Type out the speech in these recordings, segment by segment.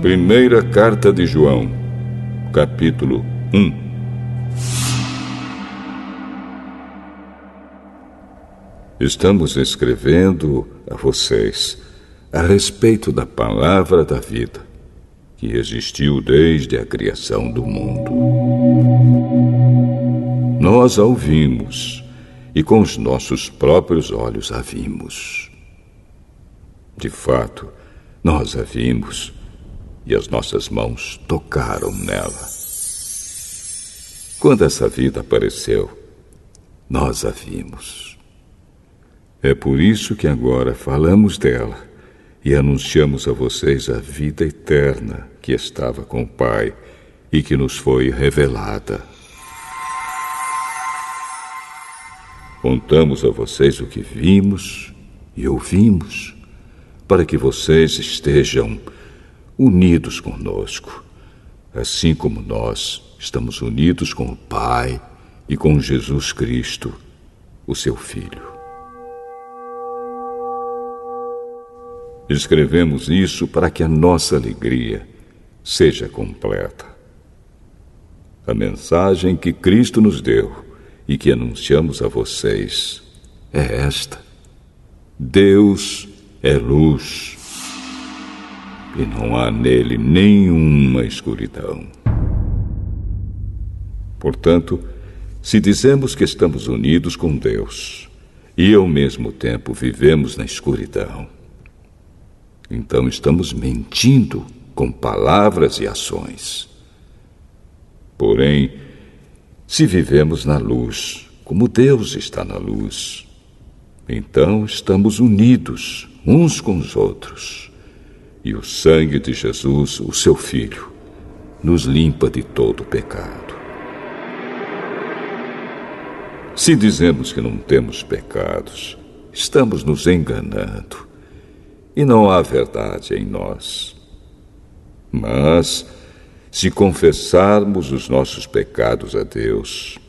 Primeira Carta de João, capítulo 1. Estamos escrevendo a vocês a respeito da palavra da vida, que existiu desde a criação do mundo. Nós a ouvimos e com os nossos próprios olhos a vimos. De fato, nós a vimos e as nossas mãos tocaram nela. Quando essa vida apareceu, nós a vimos. É por isso que agora falamos dela e anunciamos a vocês a vida eterna que estava com o Pai e que nos foi revelada. Contamos a vocês o que vimos e ouvimos, para que vocês estejam unidos conosco, assim como nós estamos unidos com o Pai e com Jesus Cristo, o seu Filho. Escrevemos isso para que a nossa alegria seja completa. A mensagem que Cristo nos deu e que anunciamos a vocês é esta: Deus é luz e não há nele nenhuma escuridão. Portanto, se dizemos que estamos unidos com Deus e ao mesmo tempo vivemos na escuridão, então estamos mentindo com palavras e ações. Porém, se vivemos na luz, como Deus está na luz, então estamos unidos uns com os outros. E o sangue de Jesus, o seu Filho, nos limpa de todo pecado. Se dizemos que não temos pecados, estamos nos enganando e não há verdade em nós. Mas, se confessarmos os nossos pecados a Deus,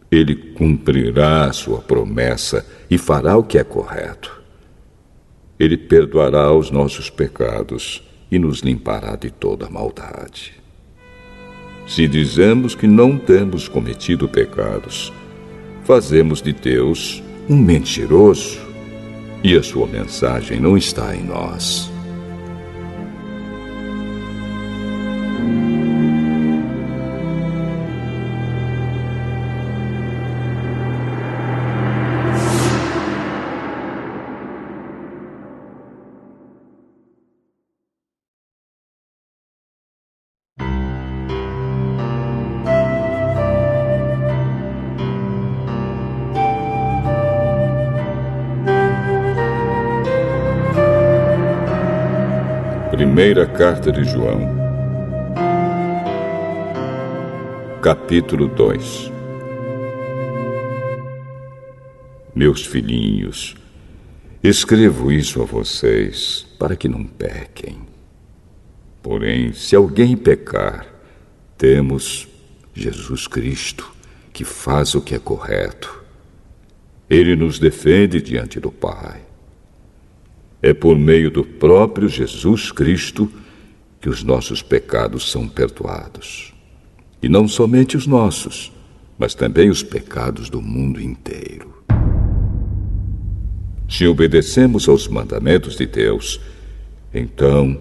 Ele cumprirá a sua promessa e fará o que é correto. Ele perdoará os nossos pecados e nos limpará de toda maldade. Se dizemos que não temos cometido pecados, fazemos de Deus um mentiroso e a sua mensagem não está em nós. Primeira Carta de João, capítulo 2. Meus filhinhos, escrevo isso a vocês para que não pequem. Porém, se alguém pecar, temos Jesus Cristo, que faz o que é correto. Ele nos defende diante do Pai. É por meio do próprio Jesus Cristo que os nossos pecados são perdoados. E não somente os nossos, mas também os pecados do mundo inteiro. Se obedecemos aos mandamentos de Deus, então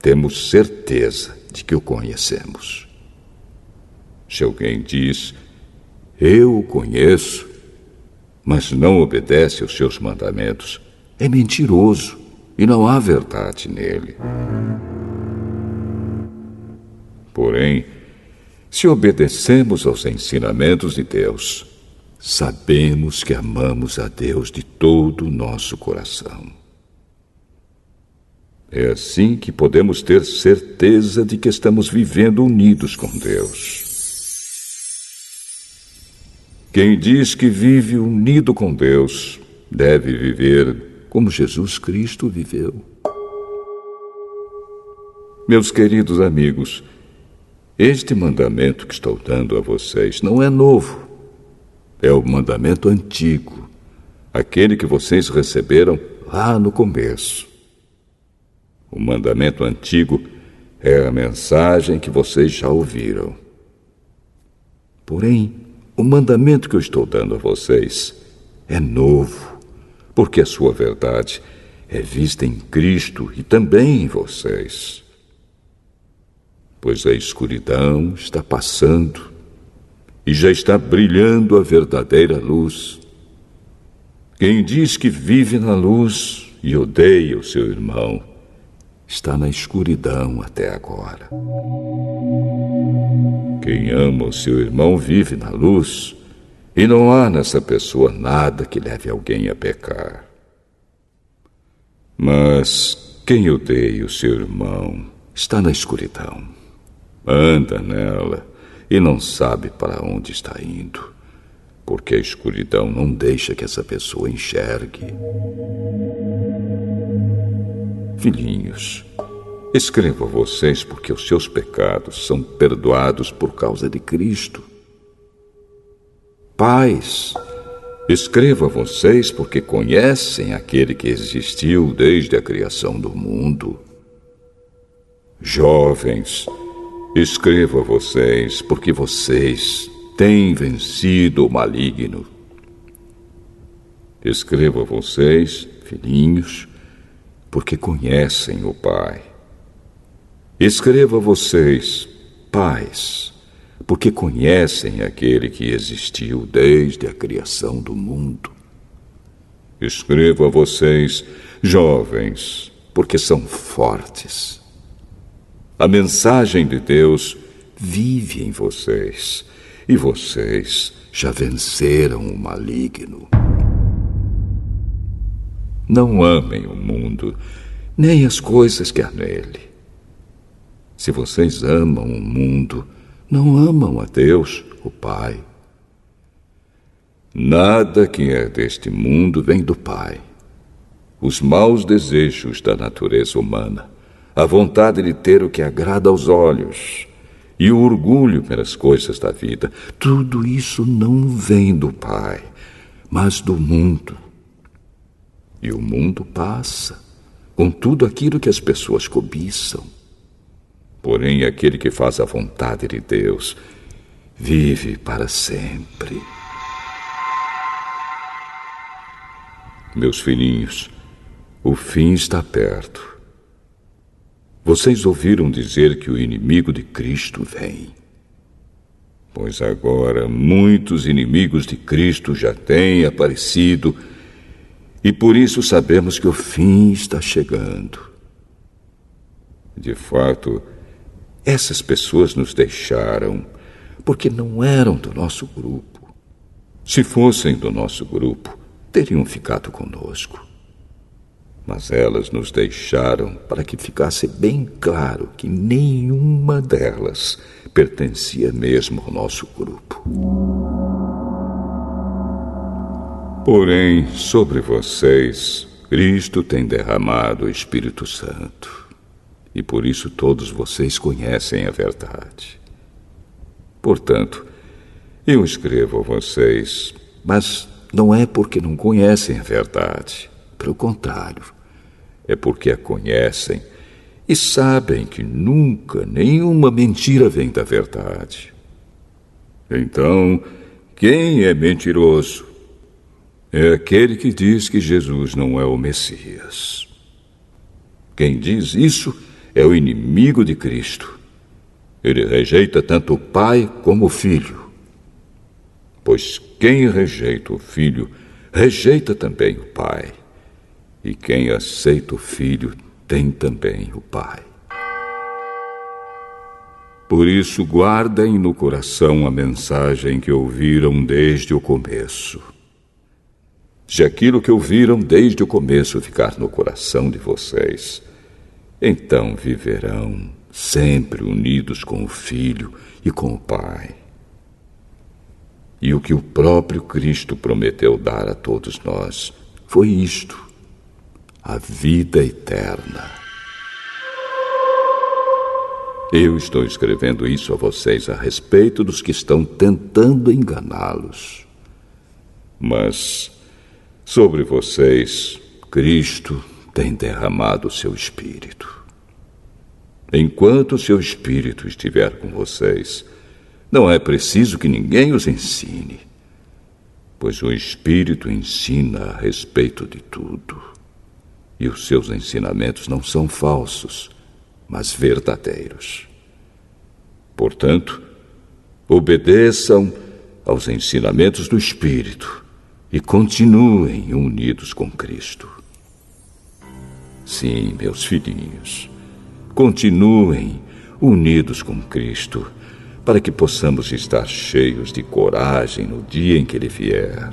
temos certeza de que o conhecemos. Se alguém diz, eu o conheço, mas não obedece aos seus mandamentos, é mentiroso e não há verdade nele. Porém, se obedecemos aos ensinamentos de Deus, sabemos que amamos a Deus de todo o nosso coração. É assim que podemos ter certeza de que estamos vivendo unidos com Deus. Quem diz que vive unido com Deus deve viver como Jesus Cristo viveu. Meus queridos amigos, este mandamento que estou dando a vocês não é novo. É o mandamento antigo, aquele que vocês receberam lá no começo. O mandamento antigo é a mensagem que vocês já ouviram. Porém, o mandamento que eu estou dando a vocês é novo, porque a sua verdade é vista em Cristo e também em vocês. Pois a escuridão está passando e já está brilhando a verdadeira luz. Quem diz que vive na luz e odeia o seu irmão está na escuridão até agora. Quem ama o seu irmão vive na luz, e não há nessa pessoa nada que leve alguém a pecar. Mas quem odeia o seu irmão está na escuridão, anda nela e não sabe para onde está indo, porque a escuridão não deixa que essa pessoa enxergue. Filhinhos, escrevo a vocês porque os seus pecados são perdoados por causa de Cristo. Pais, escrevo a vocês porque conhecem aquele que existiu desde a criação do mundo. Jovens, escrevo a vocês porque vocês têm vencido o maligno. Escrevo a vocês, filhinhos, porque conhecem o Pai. Escrevo a vocês, pais, porque conhecem aquele que existiu desde a criação do mundo. Escrevo a vocês, jovens, porque são fortes. A mensagem de Deus vive em vocês, e vocês já venceram o maligno. Não amem o mundo, nem as coisas que há nele. Se vocês amam o mundo, não amam a Deus, o Pai. Nada que é deste mundo vem do Pai. Os maus desejos da natureza humana, a vontade de ter o que agrada aos olhos e o orgulho pelas coisas da vida, tudo isso não vem do Pai, mas do mundo. E o mundo passa, com tudo aquilo que as pessoas cobiçam. Porém, aquele que faz a vontade de Deus vive para sempre. Meus filhinhos, o fim está perto. Vocês ouviram dizer que o inimigo de Cristo vem. Pois agora muitos inimigos de Cristo já têm aparecido, e por isso sabemos que o fim está chegando. De fato, essas pessoas nos deixaram porque não eram do nosso grupo. Se fossem do nosso grupo, teriam ficado conosco. Mas elas nos deixaram para que ficasse bem claro que nenhuma delas pertencia mesmo ao nosso grupo. Porém, sobre vocês, Cristo tem derramado o Espírito Santo, e por isso todos vocês conhecem a verdade. Portanto, eu escrevo a vocês, mas não é porque não conhecem a verdade. Pelo contrário, é porque a conhecem e sabem que nunca nenhuma mentira vem da verdade. Então, quem é mentiroso? É aquele que diz que Jesus não é o Messias. Quem diz isso é o inimigo de Cristo. Ele rejeita tanto o Pai como o Filho. Pois quem rejeita o Filho, rejeita também o Pai. E quem aceita o Filho, tem também o Pai. Por isso, guardem no coração a mensagem que ouviram desde o começo. Se aquilo que ouviram desde o começo ficar no coração de vocês, então viverão sempre unidos com o Filho e com o Pai. E o que o próprio Cristo prometeu dar a todos nós foi isto: a vida eterna. Eu estou escrevendo isso a vocês a respeito dos que estão tentando enganá-los. Mas sobre vocês, Cristo tem derramado o seu Espírito. Enquanto seu Espírito estiver com vocês, não é preciso que ninguém os ensine, pois o Espírito ensina a respeito de tudo. E os seus ensinamentos não são falsos, mas verdadeiros. Portanto, obedeçam aos ensinamentos do Espírito e continuem unidos com Cristo. Sim, meus filhinhos, continuem unidos com Cristo, para que possamos estar cheios de coragem no dia em que Ele vier.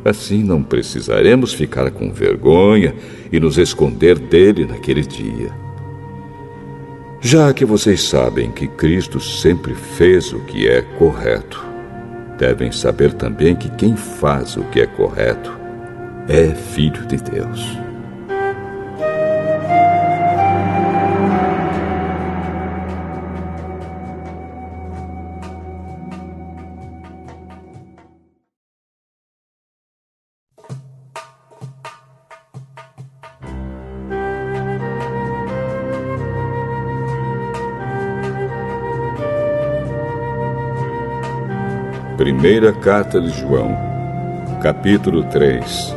Assim não precisaremos ficar com vergonha e nos esconder dele naquele dia. Já que vocês sabem que Cristo sempre fez o que é correto, devem saber também que quem faz o que é correto é filho de Deus. Primeira Carta de João, capítulo 3.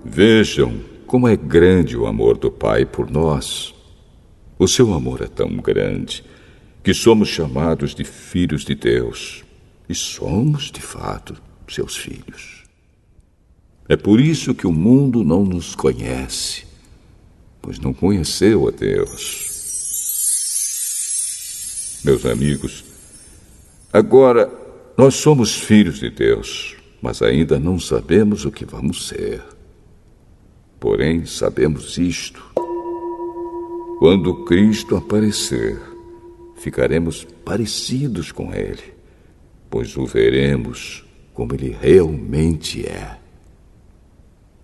Vejam como é grande o amor do Pai por nós. O seu amor é tão grande que somos chamados de filhos de Deus. E somos, de fato, seus filhos. É por isso que o mundo não nos conhece, pois não conheceu a Deus. Meus amigos, agora nós somos filhos de Deus, mas ainda não sabemos o que vamos ser. Porém, sabemos isto: quando Cristo aparecer, ficaremos parecidos com Ele, pois o veremos como Ele realmente é.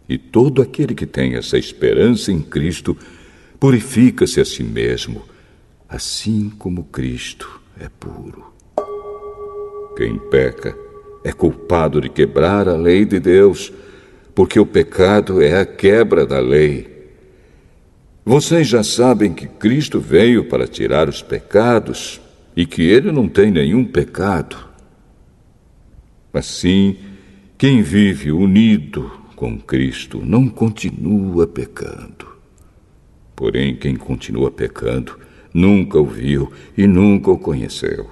E todo aquele que tem essa esperança em Cristo purifica-se a si mesmo, assim como Cristo é puro. Quem peca é culpado de quebrar a lei de Deus, porque o pecado é a quebra da lei. Vocês já sabem que Cristo veio para tirar os pecados e que Ele não tem nenhum pecado. Assim, quem vive unido com Cristo não continua pecando. Porém, quem continua pecando nunca o viu e nunca o conheceu.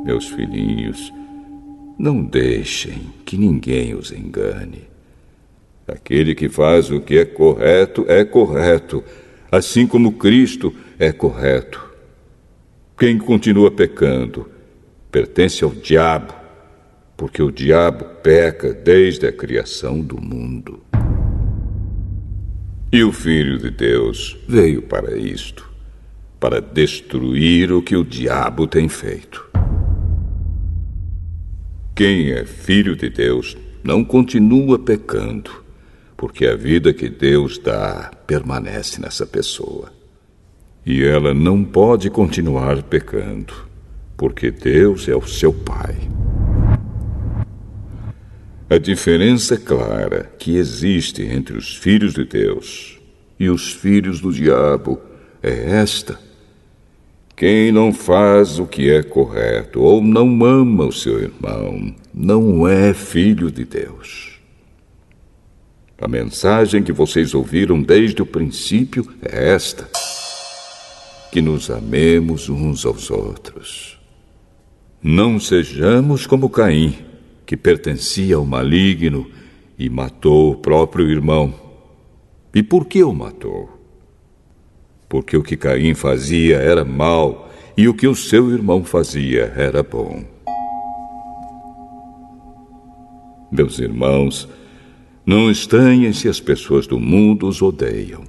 Meus filhinhos, não deixem que ninguém os engane. Aquele que faz o que é correto, assim como Cristo é correto. Quem continua pecando pertence ao diabo, porque o diabo peca desde a criação do mundo. E o Filho de Deus veio para isto, para destruir o que o diabo tem feito. Quem é filho de Deus não continua pecando, porque a vida que Deus dá permanece nessa pessoa. E ela não pode continuar pecando, porque Deus é o seu Pai. A diferença clara que existe entre os filhos de Deus e os filhos do diabo é esta: quem não faz o que é correto ou não ama o seu irmão não é filho de Deus. A mensagem que vocês ouviram desde o princípio é esta: que nos amemos uns aos outros. Não sejamos como Caim, que pertencia ao maligno e matou o próprio irmão. E por que o matou? Porque o que Caim fazia era mal e o que o seu irmão fazia era bom. Meus irmãos, não estranhem se as pessoas do mundo os odeiam.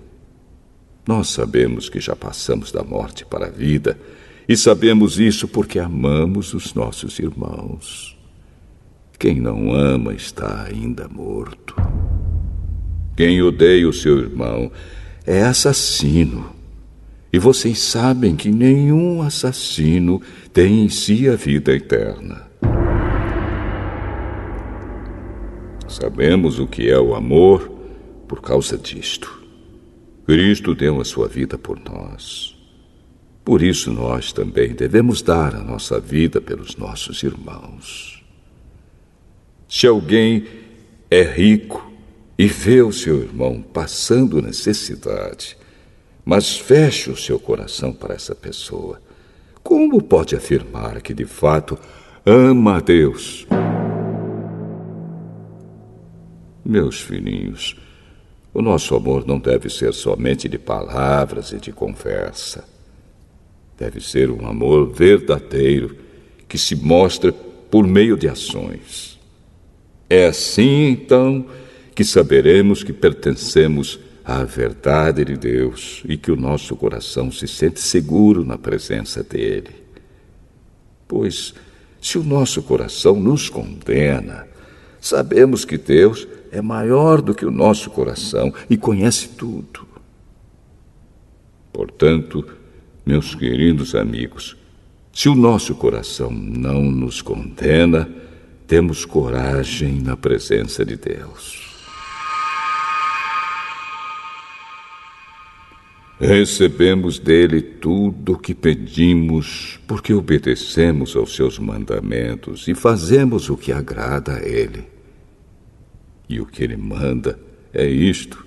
Nós sabemos que já passamos da morte para a vida, e sabemos isso porque amamos os nossos irmãos. Quem não ama está ainda morto. Quem odeia o seu irmão é assassino. E vocês sabem que nenhum assassino tem em si a vida eterna. Sabemos o que é o amor por causa disto. Cristo deu a sua vida por nós. Por isso nós também devemos dar a nossa vida pelos nossos irmãos. Se alguém é rico e vê o seu irmão passando necessidade, mas fecha o seu coração para essa pessoa, como pode afirmar que de fato ama a Deus? Meus filhinhos, o nosso amor não deve ser somente de palavras e de conversa. Deve ser um amor verdadeiro que se mostra por meio de ações. É assim, então, que saberemos que pertencemos à verdade de Deus e que o nosso coração se sente seguro na presença dele. Pois, se o nosso coração nos condena, sabemos que Deus é maior do que o nosso coração e conhece tudo. Portanto, meus queridos amigos, se o nosso coração não nos condena, temos coragem na presença de Deus. Recebemos dele tudo o que pedimos, porque obedecemos aos seus mandamentos e fazemos o que agrada a ele. E o que ele manda é isto: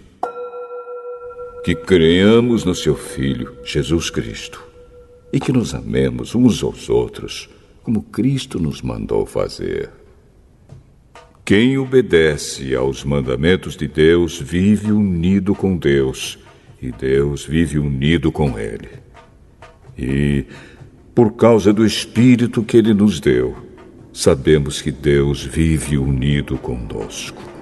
que creamos no seu Filho, Jesus Cristo, e que nos amemos uns aos outros, como Cristo nos mandou fazer. Quem obedece aos mandamentos de Deus vive unido com Deus, e Deus vive unido com ele. E, por causa do Espírito que ele nos deu, sabemos que Deus vive unido conosco.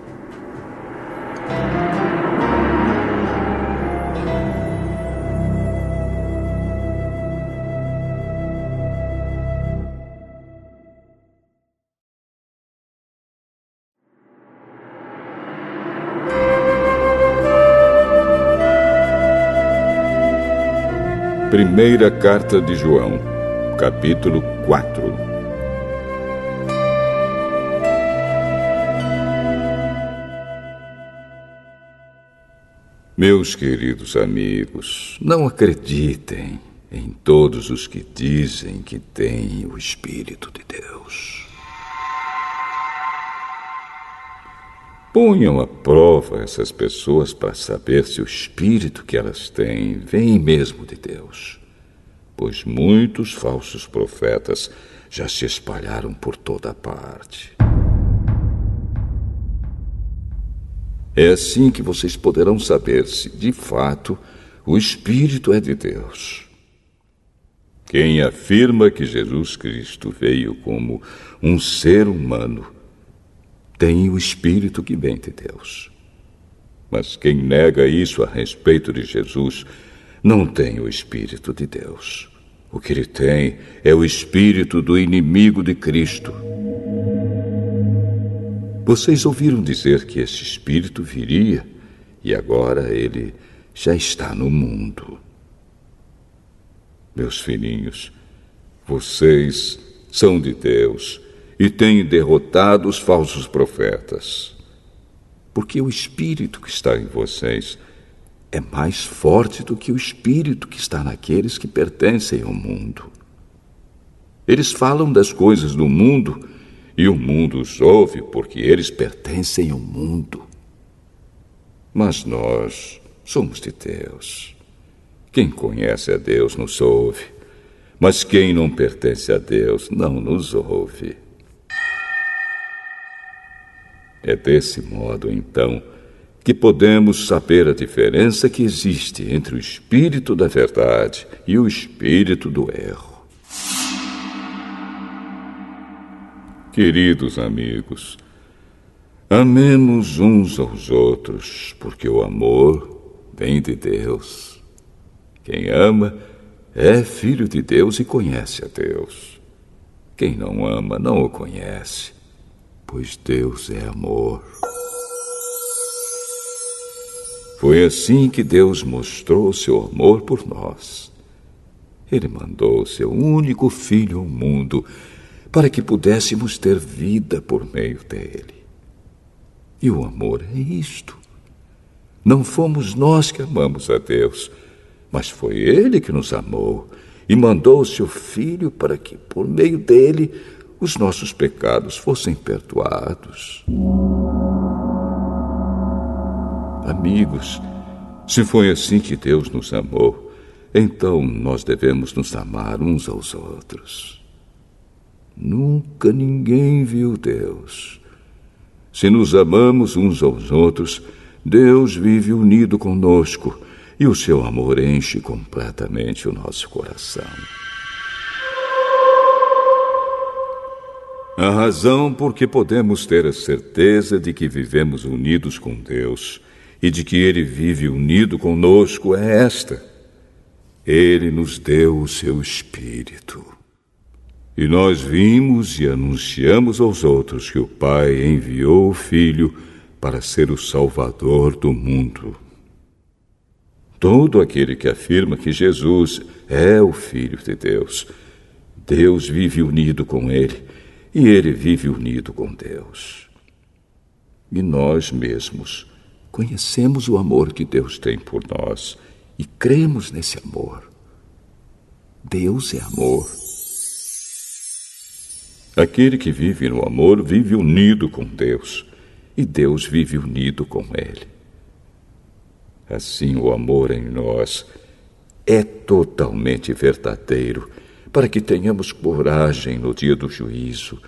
Primeira Carta de João, capítulo 4. Meus queridos amigos, não acreditem em todos os que dizem que têm o Espírito de Deus. Ponham à prova essas pessoas para saber se o espírito que elas têm vem mesmo de Deus, pois muitos falsos profetas já se espalharam por toda a parte. É assim que vocês poderão saber se, de fato, o Espírito é de Deus. Quem afirma que Jesus Cristo veio como um ser humano tem o Espírito que vem de Deus. Mas quem nega isso a respeito de Jesus não tem o Espírito de Deus. O que ele tem é o espírito do inimigo de Cristo. Vocês ouviram dizer que esse espírito viria e agora ele já está no mundo. Meus filhinhos, vocês são de Deus e têm derrotado os falsos profetas, porque o espírito que está em vocês é mais forte do que o espírito que está naqueles que pertencem ao mundo. Eles falam das coisas do mundo e o mundo os ouve porque eles pertencem ao mundo. Mas nós somos de Deus. Quem conhece a Deus nos ouve, mas quem não pertence a Deus não nos ouve. É desse modo, então, que podemos saber a diferença que existe entre o espírito da verdade e o espírito do erro. Queridos amigos, amemos uns aos outros, porque o amor vem de Deus. Quem ama é filho de Deus e conhece a Deus. Quem não ama não o conhece, pois Deus é amor. Foi assim que Deus mostrou seu amor por nós. Ele mandou seu único filho ao mundo para que pudéssemos ter vida por meio dele. E o amor é isto. Não fomos nós que amamos a Deus, mas foi Ele que nos amou e mandou o seu Filho para que, por meio dele, os nossos pecados fossem perdoados. Amigos, se foi assim que Deus nos amou, então nós devemos nos amar uns aos outros. Nunca ninguém viu Deus. Se nos amamos uns aos outros, Deus vive unido conosco e o seu amor enche completamente o nosso coração. A razão por que podemos ter a certeza de que vivemos unidos com Deus e de que Ele vive unido conosco é esta: Ele nos deu o seu Espírito. E nós vimos e anunciamos aos outros que o Pai enviou o Filho para ser o Salvador do mundo. Todo aquele que afirma que Jesus é o Filho de Deus, Deus vive unido com ele e ele vive unido com Deus. E nós mesmos conhecemos o amor que Deus tem por nós e cremos nesse amor. Deus é amor. Aquele que vive no amor vive unido com Deus, e Deus vive unido com ele. Assim, o amor em nós é totalmente verdadeiro, para que tenhamos coragem no dia do juízo,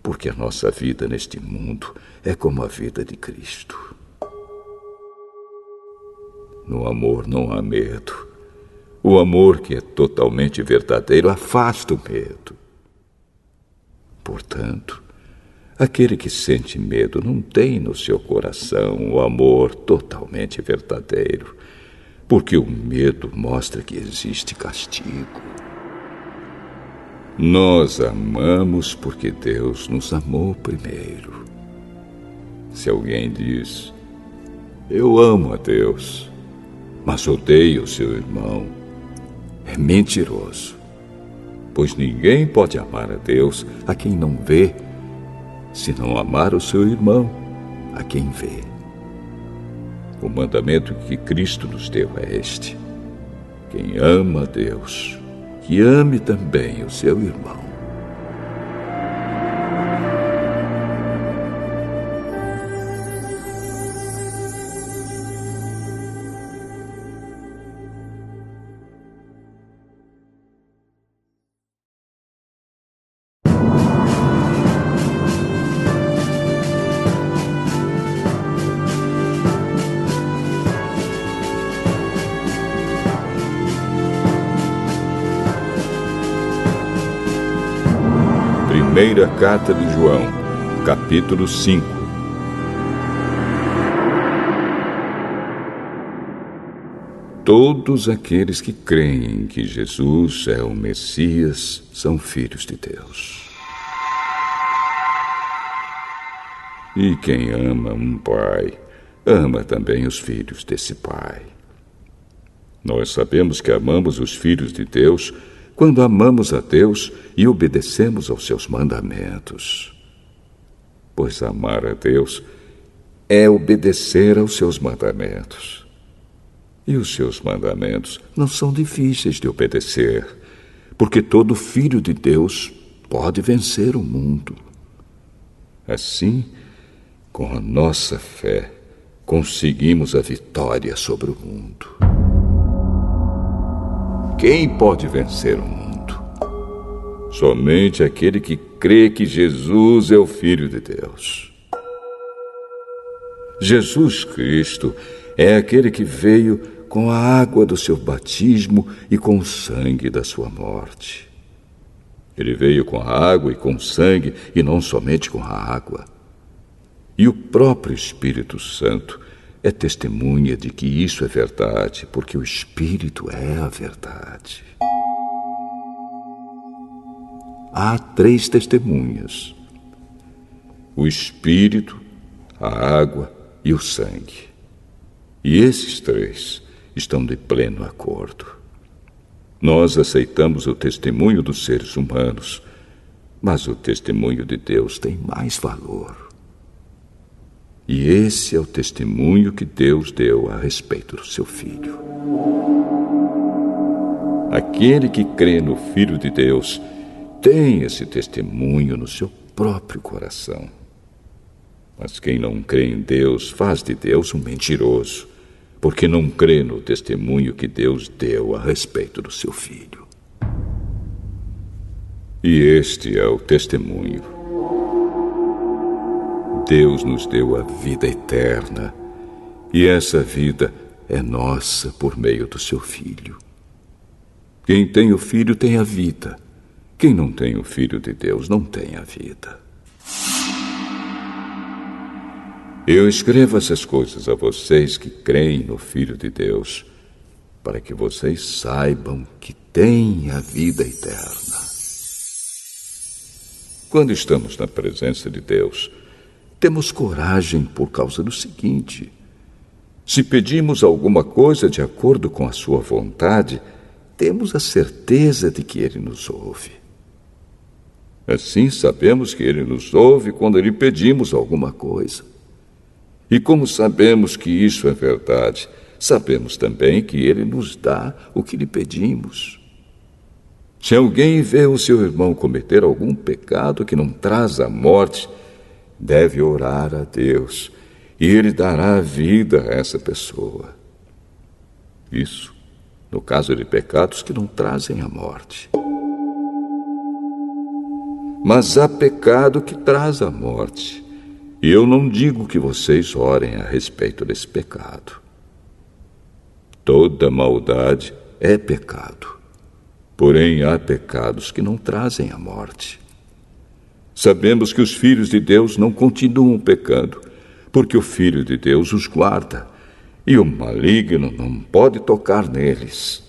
porque a nossa vida neste mundo é como a vida de Cristo. No amor não há medo. O amor que é totalmente verdadeiro afasta o medo. Portanto, aquele que sente medo não tem no seu coração o amor totalmente verdadeiro, porque o medo mostra que existe castigo. Nós amamos porque Deus nos amou primeiro. Se alguém diz: eu amo a Deus, mas odeio o seu irmão, é mentiroso. Pois ninguém pode amar a Deus a quem não vê, se não amar o seu irmão a quem vê. O mandamento que Cristo nos deu é este: quem ama a Deus, que ame também o seu irmão. Primeira Carta de João, capítulo 5. Todos aqueles que creem que Jesus é o Messias são filhos de Deus. E quem ama um pai, ama também os filhos desse pai. Nós sabemos que amamos os filhos de Deus quando amamos a Deus e obedecemos aos seus mandamentos. Pois amar a Deus é obedecer aos seus mandamentos. E os seus mandamentos não são difíceis de obedecer, porque todo filho de Deus pode vencer o mundo. Assim, com a nossa fé, conseguimos a vitória sobre o mundo. Quem pode vencer o mundo? Somente aquele que crê que Jesus é o Filho de Deus. Jesus Cristo é aquele que veio com a água do seu batismo e com o sangue da sua morte. Ele veio com a água e com o sangue, e não somente com a água. E o próprio Espírito Santo é testemunha de que isso é verdade, porque o Espírito é a verdade. Há 3 testemunhas: o Espírito, a água e o sangue. E esses 3 estão de pleno acordo. Nós aceitamos o testemunho dos seres humanos, mas o testemunho de Deus tem mais valor. E esse é o testemunho que Deus deu a respeito do seu Filho. Aquele que crê no Filho de Deus tem esse testemunho no seu próprio coração. Mas quem não crê em Deus faz de Deus um mentiroso, porque não crê no testemunho que Deus deu a respeito do seu Filho. E este é o testemunho. Deus nos deu a vida eterna, e essa vida é nossa por meio do seu Filho. Quem tem o Filho tem a vida. Quem não tem o Filho de Deus não tem a vida. Eu escrevo essas coisas a vocês que creem no Filho de Deus, para que vocês saibam que têm a vida eterna. Quando estamos na presença de Deus, temos coragem por causa do seguinte: se pedimos alguma coisa de acordo com a sua vontade, temos a certeza de que Ele nos ouve. Assim sabemos que Ele nos ouve quando lhe pedimos alguma coisa. E como sabemos que isso é verdade, sabemos também que Ele nos dá o que lhe pedimos. Se alguém vê o seu irmão cometer algum pecado que não traz a morte, deve orar a Deus, e Ele dará vida a essa pessoa. Isso no caso de pecados que não trazem a morte. Mas há pecado que traz a morte, e eu não digo que vocês orem a respeito desse pecado. Toda maldade é pecado, porém há pecados que não trazem a morte. Sabemos que os filhos de Deus não continuam pecando, porque o Filho de Deus os guarda, e o maligno não pode tocar neles.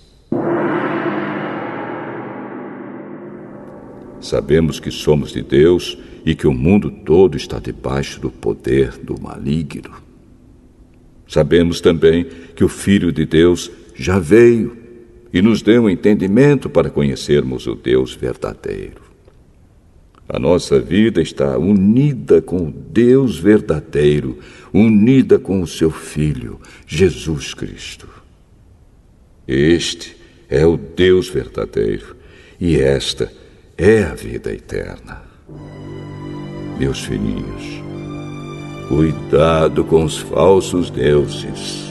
Sabemos que somos de Deus e que o mundo todo está debaixo do poder do maligno. Sabemos também que o Filho de Deus já veio e nos deu entendimento para conhecermos o Deus verdadeiro. A nossa vida está unida com o Deus verdadeiro, unida com o seu Filho, Jesus Cristo. Este é o Deus verdadeiro, e esta é a vida eterna. Meus filhinhos, cuidado com os falsos deuses.